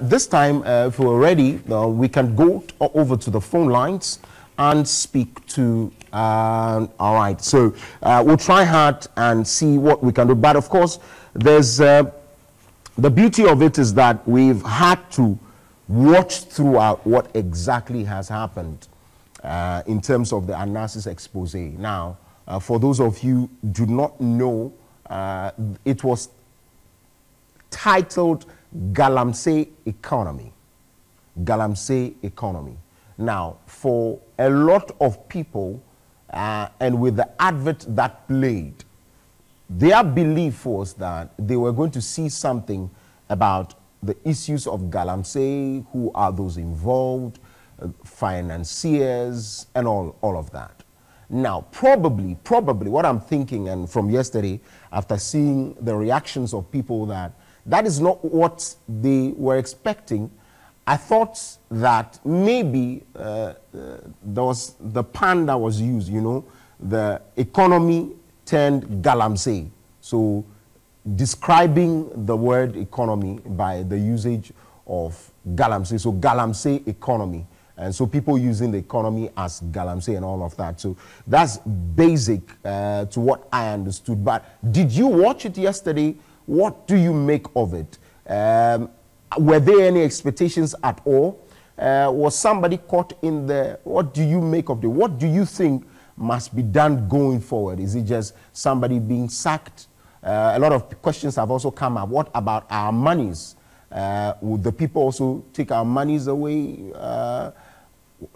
this time, if we're ready, we can go over to the phone lines and speak to, all right, so we'll try hard and see what we can do. But of course, there's, the beauty of it is that we've had to watch throughout what exactly has happened in terms of the analysis expose. Now, for those of you who do not know, it was titled Galamsey Economy. Galamsey Economy. Now, for a lot of people, and with the advert that played, their belief was that they were going to see something about the issues of Galamsey, who are those involved, financiers, and all of that. Now, probably what I'm thinking, and from yesterday, after seeing the reactions of people, that is not what they were expecting. I thought that maybe there was the pun that was used, you know, the economy turned Galamsey. So describing the word economy by the usage of Galamsey. So Galamsey economy. And so people using the economy as Galamsey and all of that. So that's basic to what I understood. But did you watch it yesterday? What do you make of it? Were there any expectations at all? Was somebody caught in the, what do you make of it? What do you think must be done going forward? Is it just somebody being sacked? A lot of questions have also come up. What about our monies? Would the people also take our monies away?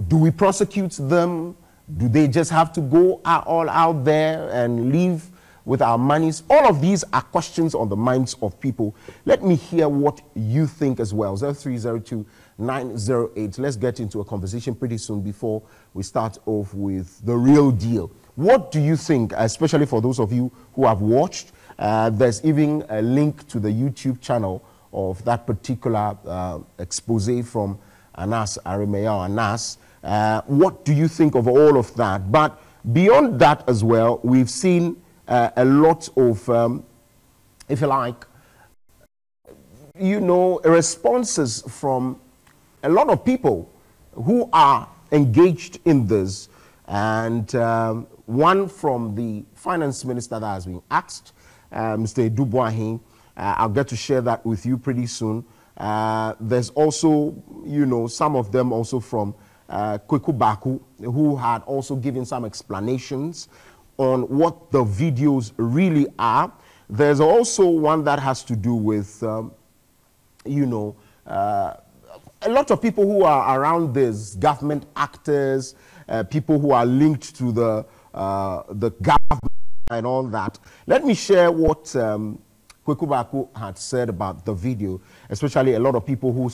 Do we prosecute them? Do they just have to go all out there and leave with our monies? All of these are questions on the minds of people. Let me hear what you think as well. 0302-908. Let's get into a conversation pretty soon before we start off with the real deal. What do you think, especially for those of you who have watched? There's even a link to the YouTube channel of that particular expose from Anas Arimaya Anas. What do you think of all of that? But beyond that as well, we've seen a lot of, if you like, you know, responses from a lot of people who are engaged in this. And one from the finance minister that has been asked, Mr. Edu Boahen, I'll get to share that with you pretty soon. There's also, you know, some of them also from Kweku Baku, who had also given some explanations on what the videos really are. There's also one that has to do with, you know, a lot of people who are around this, government actors, people who are linked to the government and all that. Let me share what Kweku Baku had said about the video, especially a lot of people who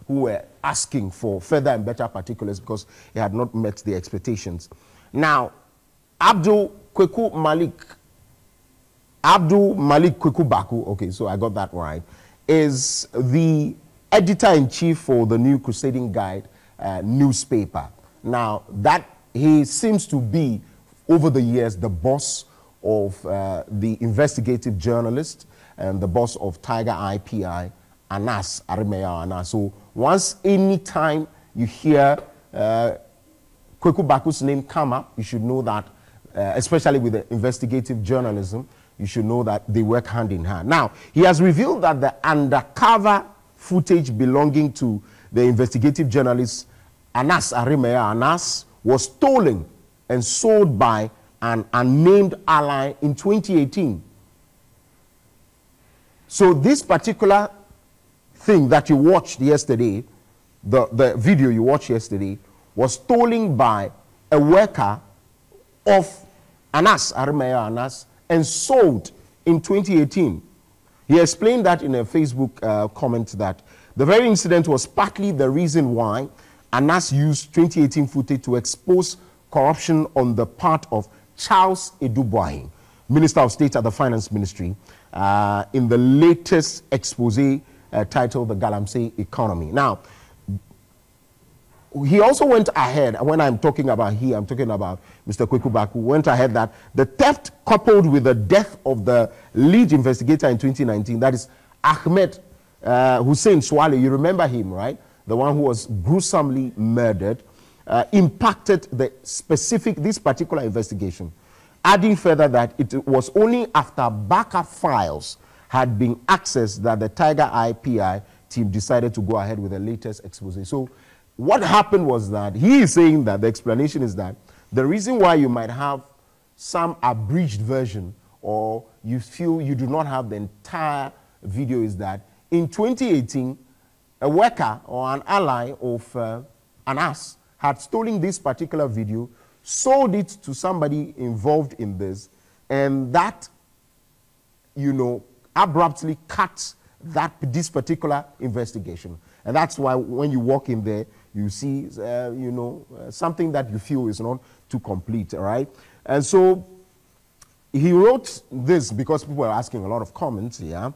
were asking for further and better particulars because it had not met the expectations. Now, Abdul Malik Kweku Baku, okay, so I got that right, is the editor-in-chief for the New Crusading Guide newspaper. Now, that he seems to be, over the years, the boss of the investigative journalist and the boss of Tiger IPI, Anas Arimaya Anas. So once, any time you hear Kweku Baku's name come up, you should know that, especially with the investigative journalism, you should know that they work hand in hand. Now, he has revealed that the undercover footage belonging to the investigative journalist Anas Arimaya Anas was stolen and sold by an unnamed ally in 2018. So this particular thing that you watched yesterday, the video you watched yesterday, was stolen by a worker of Anas Arimaya Anas and sold in 2018. He explained that in a Facebook comment that the very incident was partly the reason why Anas used 2018 footage to expose corruption on the part of Charles Edu Boahen, Minister of State at the Finance Ministry, in the latest expose titled The Galamsey Economy. Now, he also went ahead, when I'm talking about he, I'm talking about Mr. Kweku Baku, went ahead that the theft coupled with the death of the lead investigator in 2019, that is Ahmed Hussein Swale, you remember him, right? The one who was gruesomely murdered, impacted this particular investigation, adding further that it was only after backup files had been accessed that the Tiger Eye PI team decided to go ahead with the latest expose. So what happened was that he is saying that the explanation is that the reason why you might have some abridged version or you feel you do not have the entire video is that in 2018, a worker or an ally of Anas had stolen this particular video, sold it to somebody involved in this, and that, you know, abruptly cut this particular investigation. And that's why when you walk in there, you see, you know, something that you feel is not too complete, all right? And so he wrote this because people are asking a lot of comments, yeah?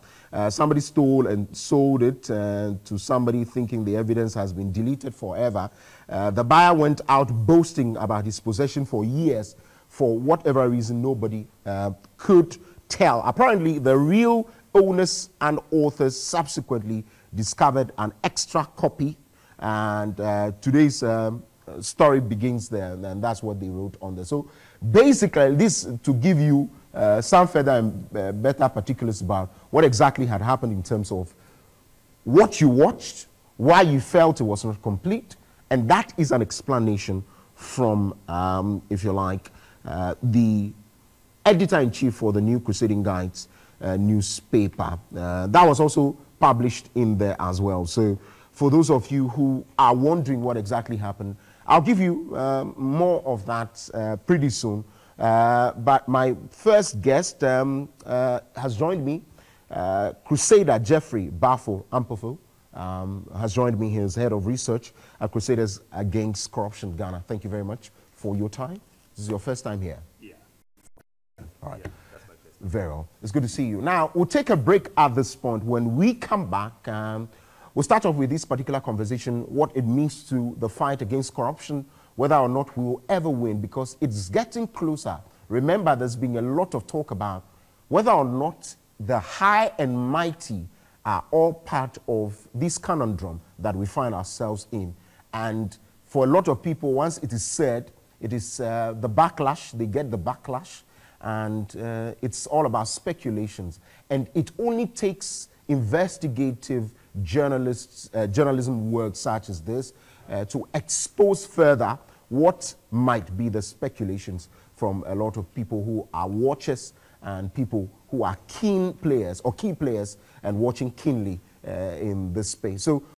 Somebody stole and sold it to somebody thinking the evidence has been deleted forever. The buyer went out boasting about his possession for years. For whatever reason, nobody could tell. Apparently, the real owners and authors subsequently discovered an extra copy, and today's story begins there, and that's what they wrote on there. So basically, this to give you some further and better particulars about what exactly had happened in terms of what you watched, why you felt it was not complete, and that is an explanation from, if you like, the editor-in-chief for the New Crusading Guides newspaper. That was also published in there as well. So for those of you who are wondering what exactly happened, I'll give you more of that pretty soon. But my first guest has joined me. Crusader Jeffrey Bafo Ampofo has joined me. He is head of research at Crusaders Against Corruption Ghana. Thank you very much for your time. This is your first time here. Yeah. All right. Yeah, that's my first time. Very well. It's good to see you. Now, we'll take a break at this point. When we come back, we'll start off with this particular conversation, what it means to the fight against corruption, whether or not we will ever win, because it's getting closer. Remember, there's been a lot of talk about whether or not the high and mighty are all part of this conundrum that we find ourselves in. And for a lot of people, once it is said, it is the backlash, they get the backlash, and it's all about speculations. And it only takes investigative journalism work such as this to expose further what might be the speculations from a lot of people who are watchers and people who are keen players or key players and watching keenly in this space. So